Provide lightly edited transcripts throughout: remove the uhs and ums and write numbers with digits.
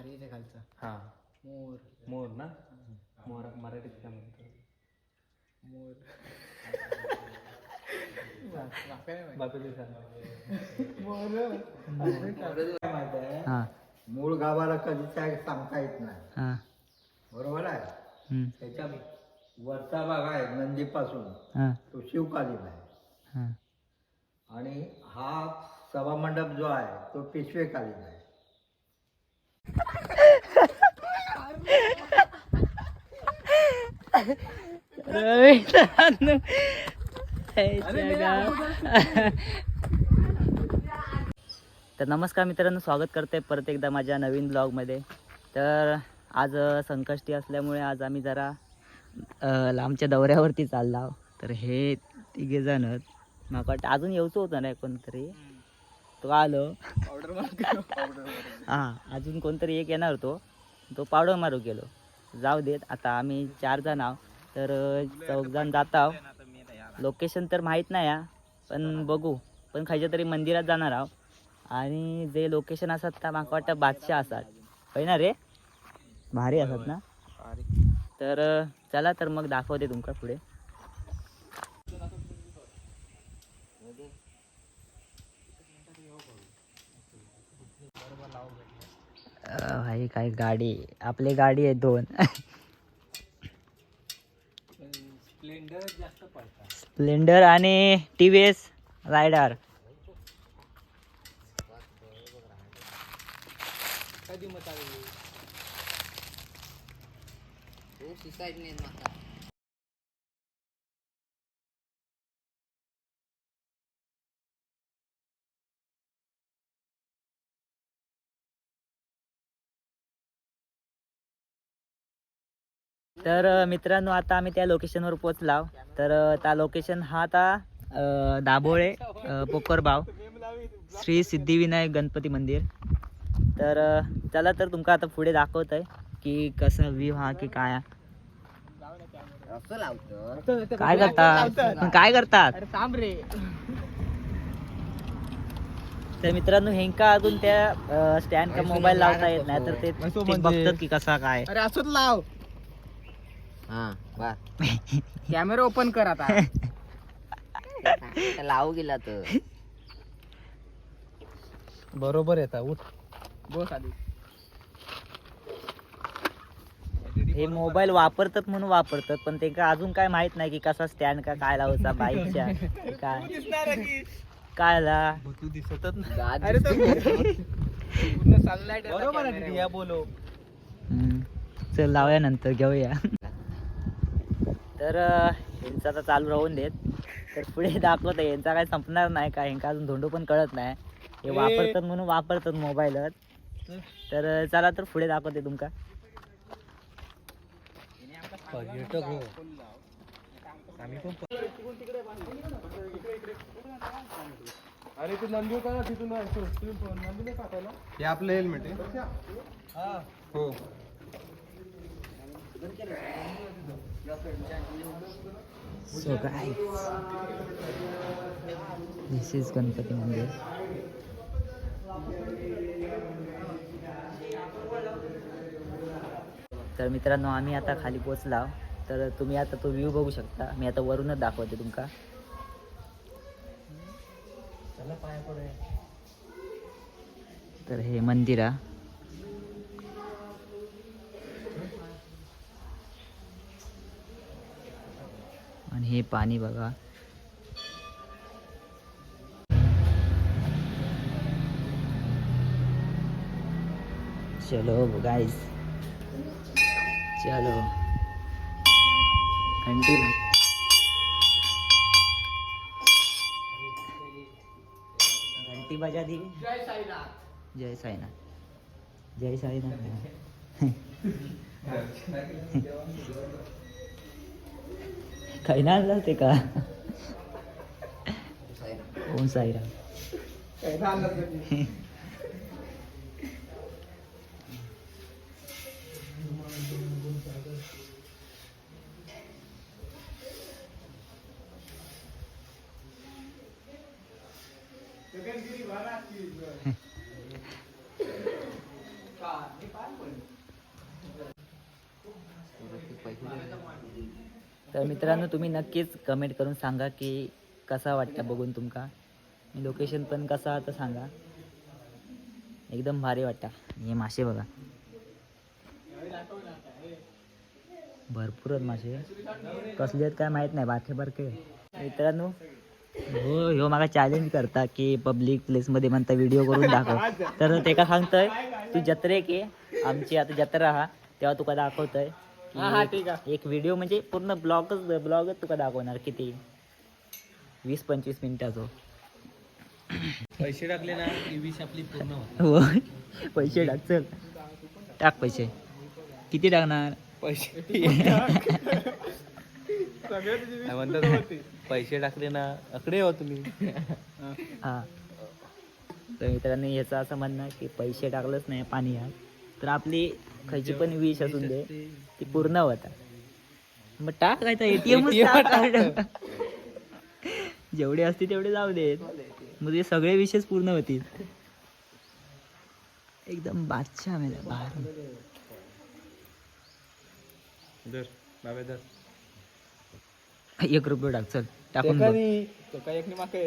खारीच्या खालचा हा मोर. मोर ना. मोर मराठीत काय म्हणतो? मोर. हां मूळ गावाला कधी काय सांगता येत नाही. हां बरोबर आहे. त्याच्या वरचा भाग आहे नंदीपासून हां तो शिवकालीन आहे. हां आणि हा सभामंडप जो आहे तो पेशवेकालीन आहे. तर नमस्कार मित्रांनो, स्वागत करते परत एकदा माझ्या नवीन ब्लॉगमध्ये. तर आज संकष्टी असल्यामुळे आज आम्ही जरा लांबच्या दौऱ्यावरती चाललो आहोत. तर हे तिघेजण मला वाटतं अजून येऊचं होतं ना कोणतरी, तो आलो हां अजून कोणतरी एक येणार तो पावडर मारू गेलो. जाऊ देत, आता आम्ही 4 जण आहोत. तर 4 जण जात आहोत. लोकेशन तर माहीत नाही आहे, पण बघू. पण खायच्या तरी मंदिरात जाणार आहोत. आणि जे लोकेशन असतात त्या मला वाटतं बादशाह असतात, होय ना रे, भारी असतात ना. तर चला तर मग दाखवते तुमका पुढे. भाई काय गाडी, आपली गाडी आहे 2. स्प्लेंडर जास्त पडतात. स्प्लेंडर आणि TVS रायडर. कधी मत आली तर मित्रांनो, आता आम्ही त्या लोकेशनवर पोचलो. तर त्या लोकेशन हा आता दाभोळे पोकरबाव श्री सिद्धिविनायक गणपती मंदिर. तर चला तर तुमका आता पुढे दाखवत आहे की कसं व्ह्यू हा की काय. काय करतात तर मित्रांनो, हेंका अजून त्या स्टँड का मोबाईल लावता येत नाही, तर ते बघतात की कसा काय. अरे असंच लाव. कॅमेरा ओपन कर आता. लावू गेला तर बरोबर येतात. उठ बस आधी. हे मोबाईल वापरतात म्हणून वापरतात, पण ते का अजून काय माहित नाही की कसा स्टँड का काय लावायचा बाईकच्या काय काय ला. तू दिसतच नाही. अरे तो पूर्ण सनलाइट बरोबर आहे. या बोलो चल लावूया, नंतर घेऊया. तर ह्यांचं आता चालू राहून देत. तर पुढे दाखवत आहे, यांचा काय संपणार नाही का, ह्यांका अजून धोंडू पण कळत नाही. हे वापरतात म्हणून वापरतात मोबाईलच. तर चला तर पुढे दाखवते तुमका. पर्यटक हो आम्ही पण. अरे तू नंदी होता ना तिथून, नंदी नाही पाठवला. हे आपलं हेल्मेट आहे. हो so guys, this is Ganpati मंदिर. तर मित्रांनो, आम्ही आता खाली पोचला. तर तुम्ही आता तो व्ह्यू बघू शकता. मी आता वरूनच दाखवते तुमका. तर हे मंदिर आहे. आणि हे पाणी बघा. चलो गाइस, चलो घंटी घंटी बजा दी. जय साईनाथ. जय साईनाथ. जय साईनाथ. काही नाही आणलं ते का. ओम साईराम. तर मित्रांनो तुम्ही नक्कीच कमेंट करून सांगा की कसा वाटतं बघून तुमका. लोकेशन पण कसा आता सांगा. एकदम भारी वाटतं. हे मासे बघा भरपूर आहेत मासे. कसले आहेत काय माहीत नाही बारके बारके. मित्रांनो हो ह्यो मागा चॅलेंज करता की पब्लिक प्लेसमध्ये म्हणता व्हिडिओ करून दाखव. तर ते का सांगतोय तू जत्रेक ये आमची आता जत्रा हा तेव्हा तुका दाखवतोय की हा ठीक आहे. एक व्हिडिओ म्हणजे पूर्ण ब्लॉगच तुका दाखवणार किती 20-25 मिनिटाचो. पैसे टाकले ना ती विश आपली पूर्ण होते. हो पैसे टाक चल टाक पैसे. किती टाकणार पैसे काय म्हणतात पैसे टाकले ना अकडे हो तुम्ही. हा तर मित्रांनो याचं असं म्हणणं आहे की पैसे टाकलंच नाही पाणी यात तर आपली खायची पण विश असून दे ती पूर्ण होता. मग टाक काय तर ATM जेवढे असते तेवढे जाऊ देत मग ते सगळे विषयच पूर्ण होतील. एकदम बादशाह मेला बाहेर. दर बाबा दर 1 रुपये टाक चल टाकून बघ. तो काय एक माके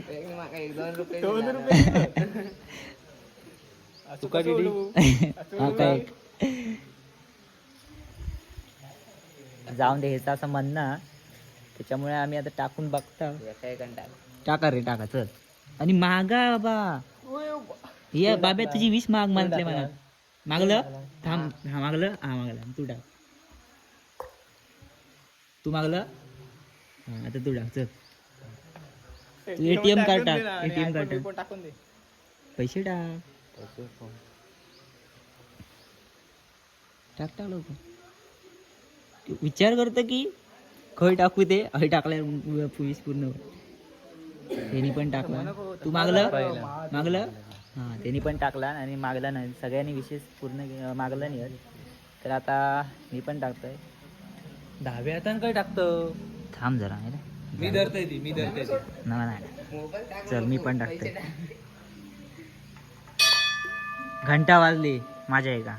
एक माका 1-2 रुपये 2 रुपये तुका दिली. हा काय जाऊन दे ह्याचं असं म्हणणं त्याच्यामुळे आम्ही आता टाकून बघता. टाका रे टाका चल. आणि मागा बाबा ये बाबा तुझी विष माग म्हणते मला. मागलं थांब हा मागलं हा मागला तू टाक. तू मागलं हा आता तू टाक चल. तू ATM कार्ड टाक. ATM कार्ड टाक. टाकून दे. पैसे टाक टाक टाक लवकर. विचार करतो की खय टाकू ते हय टाकल्या पुलिस पूर्ण. त्यांनी पण टाकला. तू मागलं हां त्यांनी पण टाकला आणि मागला नाही. सगळ्यांनी विशेष पूर्ण मागला नाही. तर आता मी पण टाकतोय. 10व्या हातानं काय टाकतो. थांब जरा आहे ना. मी धरतोय ती मी धरतोय ती. नाही चल मी पण टाकतोय. घंटा वाजली माझ्या एका.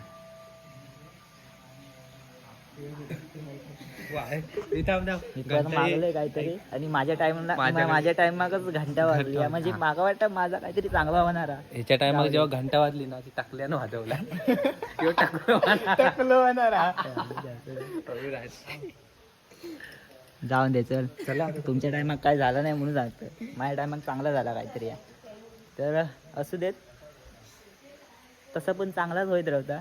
मित्रांनो मागलंय काहीतरी आणि माझ्या टाइमलाच घंटा वाजली. म्हणजे मागा वाटतं माझा काहीतरी चांगला होणार. ह्याच्या टायमाला जेव्हा घंटा वाजली ना ती टाकल्यानं वाजवला. जाऊन दे चल. चला तुमच्या टायमात काय झालं नाही म्हणून सांगतं. माझ्या टायमात चांगला झाला काहीतरी. तर असू देत तसं पण चांगलाच होत राहता.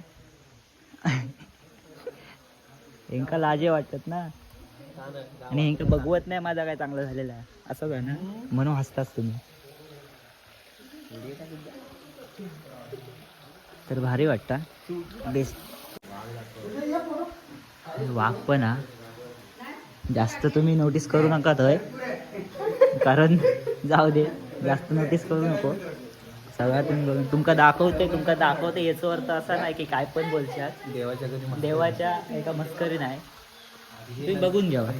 हेंका लाजे वाटतात ना आणि हेंका बघवत नाही माझा काय चांगलं झालेला आहे असं आहे ना म्हणून हसताच तुम्ही. तर भारी वाटतं बेस्ट. वाघ पण हा जास्त तुम्ही नोटीस करू नका थंय कारण जाऊ दे जास्त नोटीस करू नको. सगळ्यातून तुमका दाखवते याचा अर्थ असा नाही की काय पण बोलशात. देवाच्या एका मस्करी नाही. तुम्ही बघून घ्यावा.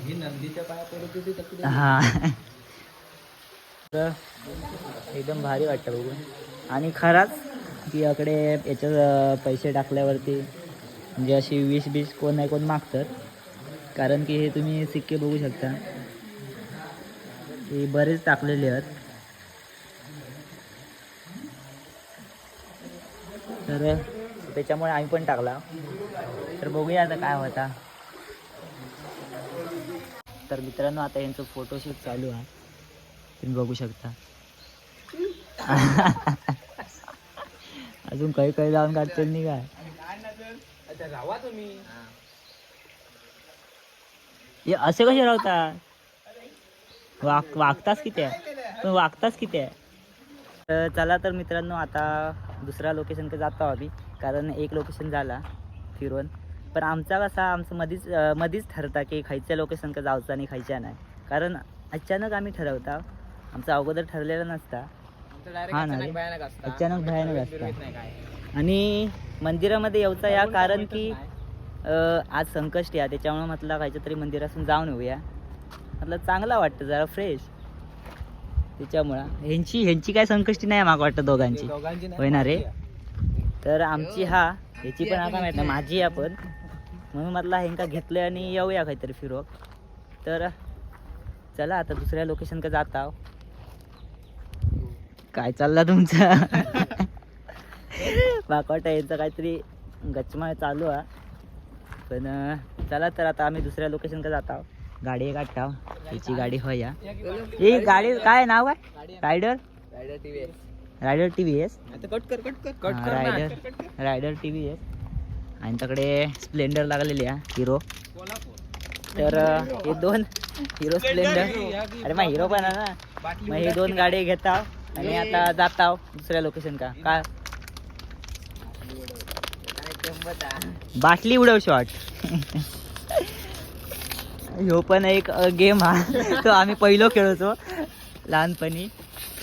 हा तर एकदम भारी वाटतं बघून. आणि खराच की याकडे याच्या पैसे टाकल्यावरती म्हणजे अशी विष कोण नाही कोण मागतात. कारण की हे तुम्ही सिक्के बघू शकता हे बरेच टाकलेले आहेत. तर त्याच्यामुळे आम्ही पण टाकला. तर बघूया आता काय होता. तर मित्रांनो आता यांचं फोटोशूट चालू आहे तुम्ही बघू शकता. अजून काही लावून काढतील नाही काय. राहा तुम्ही. हे असे कसे राहतात. वागताच किती आहे पण वागताच किती आहे. तर चला तर मित्रांनो आता दुसऱ्या लोकेशनकडे जातो आम्ही. कारण एक लोकेशन झाला फिरून. पण आमचं मधीच ठरता की खायच्या लोकेशनकडे जायचं आणि खायच्या नाही. कारण अचानक आम्ही ठरवता. आमचं अगोदर ठरलेलं नसता. हा ना रे. अचानक भयानक असतं. आणि मंदिरामध्ये यायचं या कारण की आज संकष्टी आहे त्याच्यामुळे म्हटलं खायच्या तरी मंदिरातून जाऊन येऊया. म्हटलं चांगला वाटतं जरा फ्रेश. त्याच्यामुळं ह्यांची काय संकष्टी नाही माग वाटतं दोघांची होय ना रे. तर आमची याची पण आता माहित नाही माझी आपण म्हणून म्हटलं ह्यांका घेतलंय आणि येऊया काहीतरी फिरवक. तर चला आता दुसऱ्या लोकेशन का जात आहो. काय चालला तुमचा बाकोटा यांचं काहीतरी गचमाळ चालू आहे. पण चला तर आता आम्ही दुसऱ्या लोकेशन का जात आहो. गाडी काढता याची गाडी होय या. ही गाडी काय नाव आहे? Raider Raider TVS Raider TVS आणि त्याकडे स्प्लेंडर लागलेली आहे हिरो. तर हे दोन हिरो स्प्लेंडर अरे मग हिरो पण आहे ना. मग हे दोन गाडी घेता आणि आता जाता दुसऱ्या लोकेशन का काय बाटली उडव शॉट. ह्यो पण एक गेम हा तो आम्ही पहिलो खेळतो लहानपणी.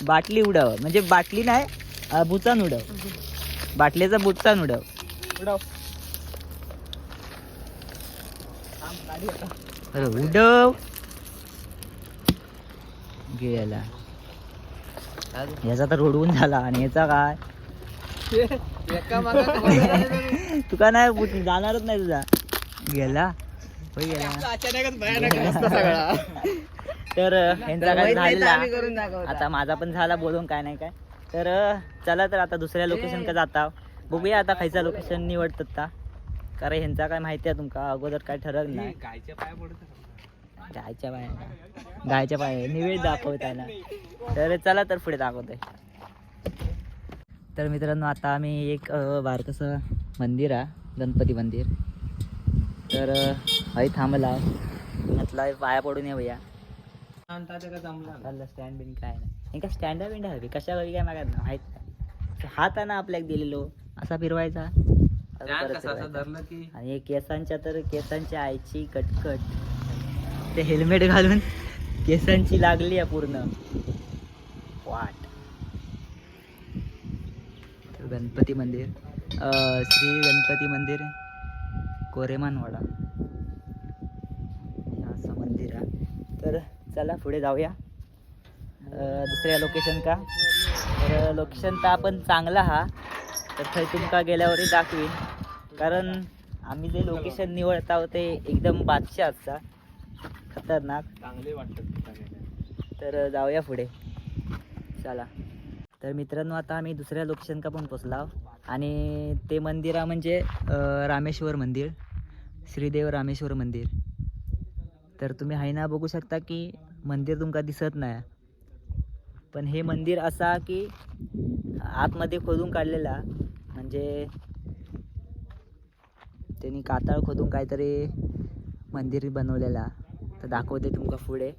बाटली उडव म्हणजे बाटली नाही बुचान उडव. बाटलीचा बुचान उडव. अरे उडव गेला. याचा तर रोडवून झाला आणि याचा काय तुका नाही जाणारच नाही तुझा गेला. तर यांचा काय झालेला आता माझा पण झाला बोलून काय नाही काय. तर चला तर आता दुसऱ्या लोकेशन का जाता बघूया आता खायचा लोकेशन निवडतात का. कारण ह्यांचा काय माहिती आहे तुमका अगोदर काय ठरत नाही. गायच्या पाय निवेद दाखवताना. तर चला तर पुढे दाखवतोय. तर मित्रांनो आता आम्ही एक बारकसं मंदिर आहे गणपती मंदिर. तर हय थांबला म्हटलं पाया पडून येऊया. स्टँड बिन काय नाही का स्टँड बिंड हवी कशा हवी काय मागत ना माहित नाही. हात आहे ना आपल्याला दिलेलो असा फिरवायचा आणि केसांच्या तर केसांच्या आईची कटकट ते हेल्मेट घालून केसांची लागली आहे पूर्ण वाट. गणपती मंदिर श्री गणपती मंदिर कोरेमानवाडा असं मंदिर आहे. तर चला पुढे जाऊया दुसऱ्या लोकेशन का. तर लोकेशन तर आपण चांगला हा तर थंय तुमका गेल्यावरही दाखवीन. कारण आम्ही जे लोकेशन निवडत आहोत ते एकदम बादशाह असता खतरनाक चांगले वाटतात. तर जाऊया पुढे चला. तर मित्रांनो आता आम्ही दुसऱ्या लोकेशन का पण पोचला आणि ते मंदिर म्हणजे रामेश्वर मंदिर श्रीदेव रामेश्वर मंदिर. तर तुम्ही हाय ना बघू शकता की मंदिर तुमका दिसत नाही पण हे मंदिर असा की आतमध्ये खोदून काढलेला म्हणजे त्यांनी कातळ खोदून काहीतरी मंदिर बनवलेला. तर दाखवते तुमका पुढे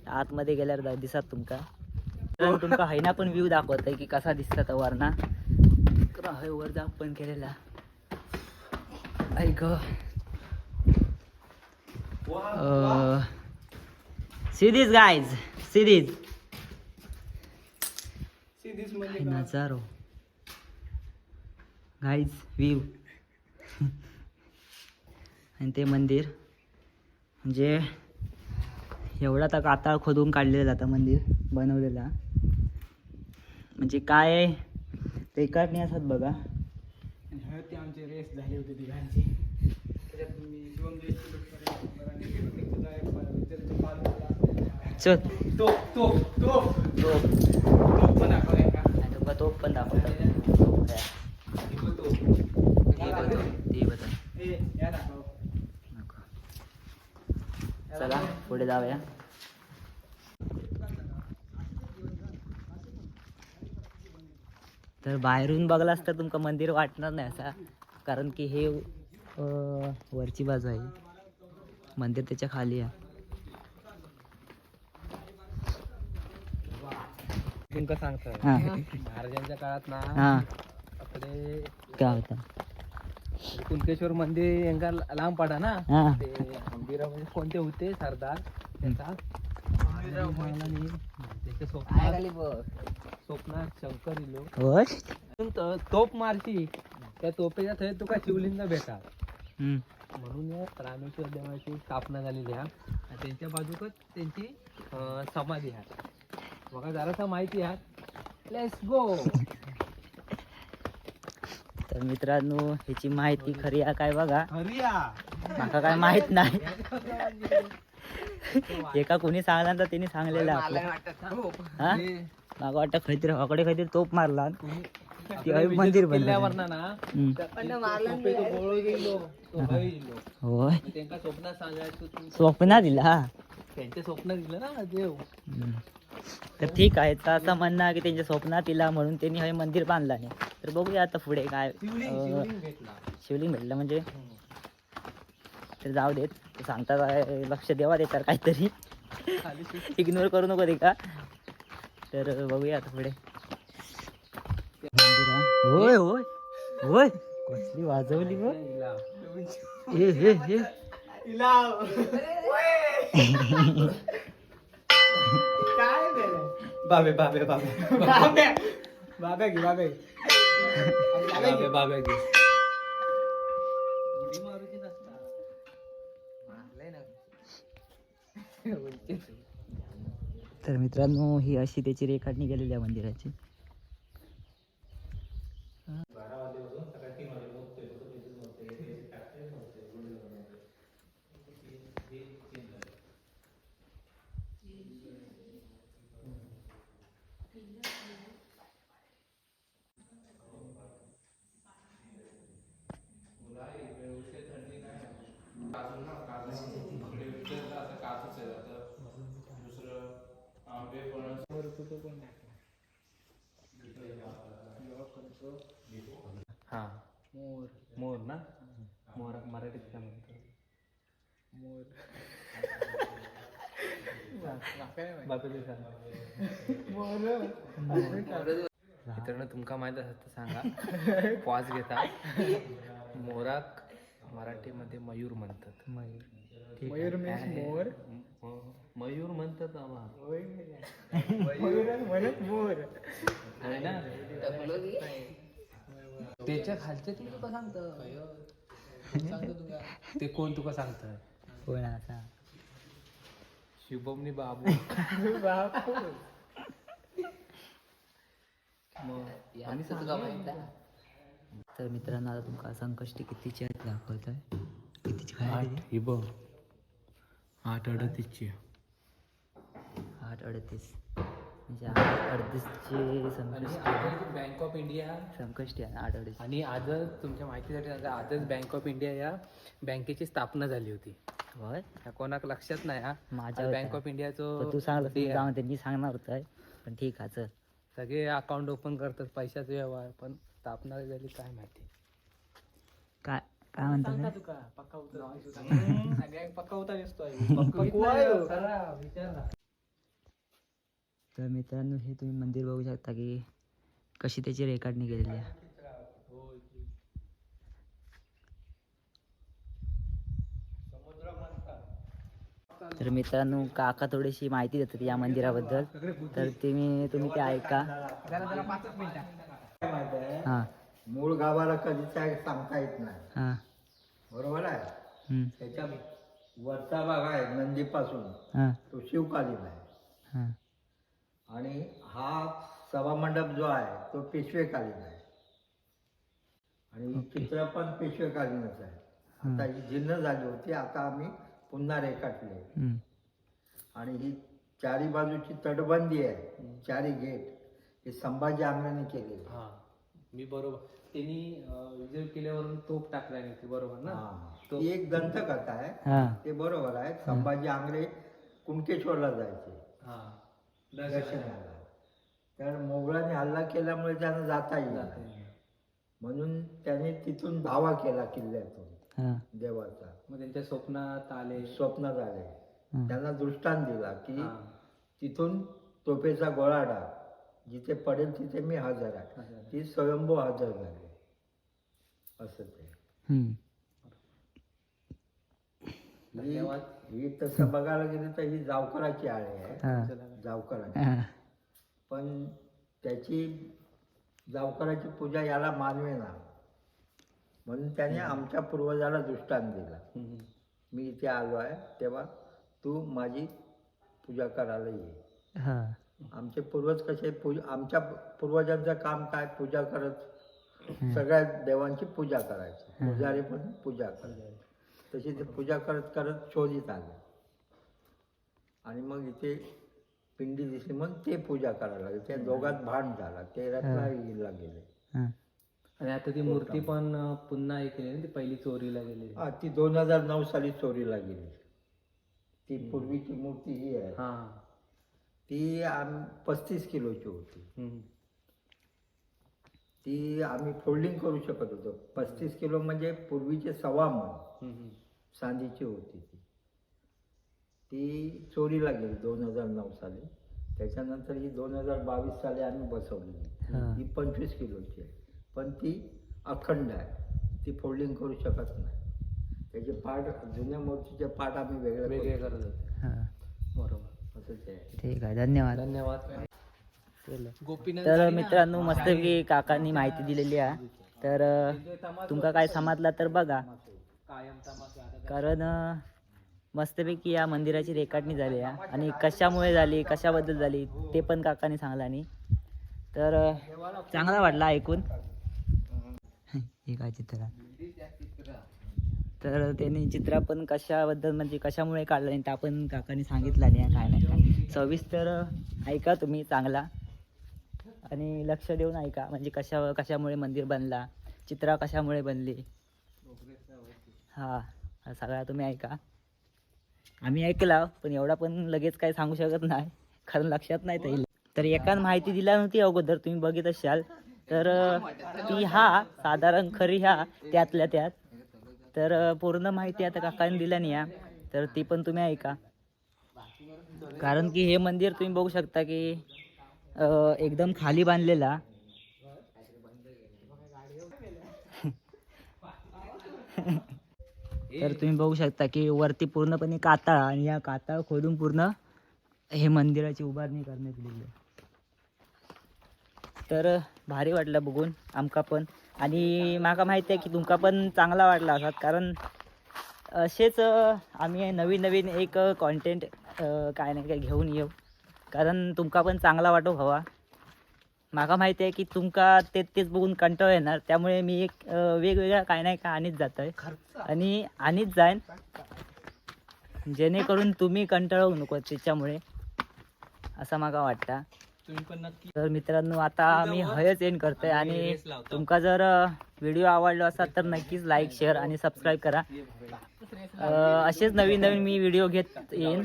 आतमध्ये गेल्यावर दिसत तुमका. तर तुमका हैना पण व्ह्यू दाखवत आहे की कसा दिसतात वरना वर जा पण केलेला ऐक. See this guys, see this. नजारो गाईज व्ह्यू. आणि ते मंदिर म्हणजे एवढा तर कातळ खोदून काढलेला आता मंदिर बनवलेला म्हणजे काय ते काढणे असतात बघा. आमची रेस झाली होती तिघांची त्याच्यात मी 2 रेस चल तोप पण दाखवूया का. तुमका तोप पण दाखवतो. चला पुढे जाऊया. तर बाहेरून बघलास तर तुमका मंदिर वाटणार नाही असा कारण की हे वरची बाजू आहे मंदिर त्याच्या खाली आहे. तुमका सांगतो हां महाराजांच्या काळात ना हां आपले काय होतं कुणकेश्वर मंदिर यांका लांब पडा ना. हां ते मंदिरामध्ये कोणते होते सरदार त्याचा त्याच्या स्वप्नात शंकर इलो होय. तोप मारशी त्या तोपेच्या थंय तुका शिवलिंग भेटा हम्म. म्हणून या रामेश्वर देवाची स्थापना झालेली आहे आणि त्यांच्या बाजूकच त्यांची समाधी आहे. बघा जरासा माहिती आहे. Let's go. तर मित्रांनो ह्याची माहिती खरी आहे काय बघा, हरिया माका काय माहित नाही. एका कोणी सांगला तर त्यांनी सांगलेलं आपलं. हा माका वाटतं खैतरी तोप मारला ती मंदिर बनलं. हम्म. होय त्यांना स्वप्नात सांगायचं स्वप्ना दिला. त्यांच्या स्वप्नात दिलं ना देव. हम्म. तर ठीक आहे, तर असं म्हणणं आहे की त्यांच्या स्वप्नात तिला म्हणून त्यांनी हे मंदिर बांधलं नाही. तर बघूया आता पुढे काय शिवलिंग भेटलं म्हणजे. तर जाऊ देत, ते सांगतात आहे, लक्ष देवा देतात काहीतरी, इग्नोर करू नको ते का. तर बघूया आता पुढे मंदिर. होय होय होय कसली वाजवली बघ. हे हे हे बाबे बाबे बाबे बाबा घे बाबा बाबे बाबे घे. तर मित्रांनो ही अशी त्याची रेखाटणी केलेली आहे मंदिराची. हा मोर मोर ना, मोर मराठीत काय म्हणतो? मोर बाबे सांग. मित्रांनो तुमका माहित असत तर सांगा. पॉज घेता. मोराक मराठीमध्ये मयूर म्हणतात. Mayur means more. मयूर म्हणतात आम्हा. मयूर म्हणत मोर आहे ना. त्याच्या खालचे तू तुका सांगतं ते कोण तुका सांगतं? कोण असा शुभमनी बाबू. तर मित्रांनो आता तुमका संकष्टी कितीची आहेत दाखवत आहे. कितीची काय आहे ती? ही बघ 8:38. 8:38 म्हणजे 8:38ची संकष्टी आहे. बँक ऑफ इंडिया संकष्टी आहे 8:38. आणि आजच तुमच्या माहितीसाठी सांगा, आजच बँक ऑफ इंडिया या बँकेची स्थापना झाली होती. होय ह्या कोणाक लक्षात नाही हा. माझ्या बँक ऑफ इंडियाचं पण तू सांगलं जाऊन त्यांनी सांगणार होतं पण ठीक आहे चल. सगळे अकाउंट ओपन करतात पैशाचे व्यवहार, पण स्थापना झाली काय माहिती. काय काय म्हणतात सांगता ते? तुका पक्का उतर सगळ्यांक पक्का उतर दिसतोय. तर मित्रांनो हे तुम्ही मंदिर बघू शकता की कशी त्याची रेखाटणी केलेली आहे. तर मित्रांनो काका थोडीशी माहिती देतात या मंदिराबद्दल, तर तुम्ही ते ऐका. हां मूळ गावाला कधीच काय सांगता येत नाही. हां बरोबर आहे. हम्म, त्याच्या वरचा भाग आहे नंदीपासून हां तो शिवकालीन आहे. हां आणि हा सभामंडप जो आहे तो पेशवेकालीन आहे. आणि चित्र पण पेशवेकालीनच आहे. आता ही जीर्ण झाली होती, आता आम्ही पुन्हा रेखाटले. हम्म, आणि ही चारी बाजूची तटबंदी आहे, चारी गेट हे संभाजी आंग्र्यांनी केलेली. हा मी बरोबर त्यांनी विजय किल्ल्यावरून तोप टाकला नाही ते बरोबर ना. तो एक दंतकथा आहे, हां ते बरोबर आहे. संभाजी आंग्रे कुणकेश्वरला जायचे हा दर्शनाला, तर मोगलांनी हल्ला केल्यामुळे त्यांना जाता येईल म्हणून त्याने तिथून धावा केला किल्ल्यातून हां देवाचा. मग त्यांच्या स्वप्नात आले. स्वप्नात आले, हां त्यांना दृष्टांत दिला की हा. तिथून तोफेचा गोळा टाक, जिथे पडेल तिथे मी हजर आहे. ती स्वयंभू हजर झाली असं ते. हम्म, ही तसं बघायला गेलं तर ही जावकराची आळे आहे, हां जावकराची. हां पण त्याची जावकराची पूजा याला मानवे ना, म्हणून त्याने आमच्या पूर्वजाला दृष्टांत दिला. मी इथे आलो आहे तेव्हा तू माझी पूजा करायला ये. हां आमचे पूर्वज कसे आमच्या पूर्वजांचं काम काय, पूजा करत सगळ्या देवांची पूजा करायची, पुजारी पण पूजा करायची. तशी ते पूजा करत करत शोधित आले आणि मग इथे पिंडी दिसली, मग ते पूजा करायला लागले. त्या दोघात भांड झाला, ते रत्नागिरीला गेले. आणि आता ती मूर्ती पण पुन्हा हे केली ना, ती पहिली चोरीला गेली. हा, ती 2009 साली चोरीला गेली. ती पूर्वीची मूर्ती ही आहे, ती 35 किलोची होती. ती आम्ही फोल्डिंग करू शकत होतो. 35 किलो म्हणजे पूर्वीचे 1.25 मन चांदीची होती. ती चोरीला गेली 2009 साली. त्याच्यानंतर ही 2022 साली आम्ही बसवली. ही 25 किलोची आहे, पण ती अखंड आहे, ती फोल्डिंग करू शकत नाही. त्याचे पार्ट, जुन्या मूर्तीचे पार्ट आम्ही वेगळे करत होतो. बरोबर, असंच आहे. ठीक आहे, धन्यवाद. धन्यवाद. तर मित्रांनो, मस्तपैकी काकांनी माहिती दिलेली आहे. तर तुमका काय समजला तर बघा, कारण मस्तपैकी या मंदिराची रेखाटणी झाली आहे आणि कशामुळे झाली, कशाबद्दल झाली ते पण काकांनी सांगला. आणि तर चांगला वाटला ऐकून. हे काय चित्र, तर त्यांनी चित्र पण कशाबद्दल म्हणजे कशामुळे काढलं नाही ते आपण काकांनी सांगितलं नाही, काय नाही काय. सविस्तर ऐका तुम्ही चांगला आणि लक्ष देऊन ऐका, म्हणजे कशामुळे मंदिर बनला, चित्रा कशामुळे बनली, हा सगळा तुम्ही ऐका. आम्ही ऐकला, पण एवढा पण लगेच काय सांगू शकत नाही, कारण लक्षात नाही येईल. तर एकान माहिती दिला नव्हती अगोदर, तुम्ही बघित असाल. तर ती हा साधारण खरी ह्या त्यातल्या त्यात. तर पूर्ण माहिती आता काकांनी दिला नाही, तर ती पण तुम्ही ऐका. कारण की हे मंदिर तुम्ही बघू शकता की एकदम खाली बांधलेला. तर तुम्ही बघू शकता की वरती पूर्णपणे कातळ, आणि या कातळ खोदून पूर्ण हे मंदिराची उभारणी करण्यात आलेली आहे. तर भारी वाटलं बघून आमका पण, आणि माका माहिती आहे की तुमका पण चांगला वाटला असात, कारण असेच आम्ही नवीन नवीन एक कॉन्टेंट काय नाही काय घेऊन येऊ, कारण तुमका पण चांगला वाटो हवा. माका माहिती आहे की तुमका तेच बघून कंटाळा येणार, त्यामुळे मी एक वेगवेगळा काय नाही काय आणीत जात आहे आणि आणीत जाईन, जेणेकरून तुम्ही कंटाळू नको त्याच्यामुळे, असं माका वाटतं. तर मित्रांनो, आता मी हयच एंड करतोय, आणि तुमका जर व्हिडिओ आवडला असाल तर नक्कीच लाईक, शेअर आणि सबस्क्राईब करा. असेच नवीन नवीन मी व्हिडिओ घेत येईन,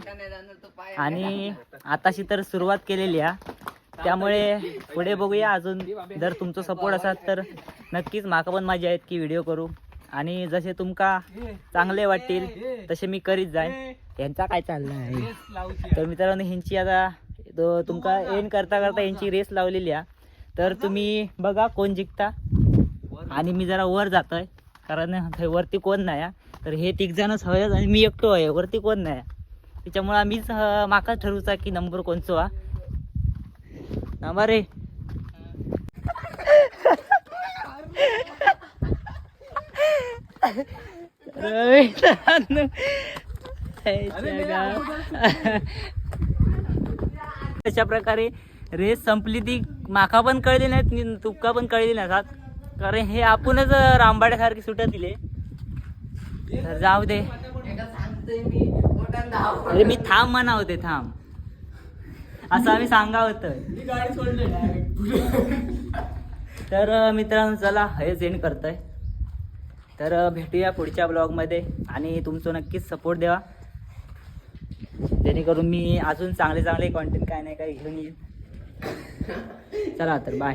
आणि आताशी तर सुरुवात केलेली आहे, त्यामुळे पुढे बघूया अजून. जर तुमचा सपोर्ट असाल तर नक्कीच माका पण मजा येत की व्हिडिओ करू, आणि जसे तुमका चांगले वाटतील तसे मी करीत जाईन. यांचा काय चाललं आहे. तर मित्रांनो, ह्यांची आता तुमका एंड करता करता यांची रेस लावलेली आहे. तर तुम्ही बघा कोण जिंकता, आणि मी जरा वर जातोय कारण वरती कोण नाही. तर हे 3 जणच हवं आणि मी एकटो आहे, वरती कोण नाही, त्याच्यामुळे आम्हीच माका ठरवचा की नंबर कोणचा नंबर रे. अशा प्रकारे रेस संपली. ती माका पण कळली नाही, तुका पण कळली नसतात, कारण हे आपणच रामबाड्यासारखी सुटत दिले. तर जाऊ दे, अरे मी थांब म्हणा होते, थांब असं आम्ही सांगा होतं. तर मित्रांनो, चला हेच एंड करतोय. तर भेटूया पुढच्या ब्लॉगमध्ये, आणि तुमचं नक्कीच सपोर्ट द्यावा, जेणेकरून मी अजून चांगले चांगले कॉन्टेंट काय नाही काय घेऊन येईल. चला तर बाय.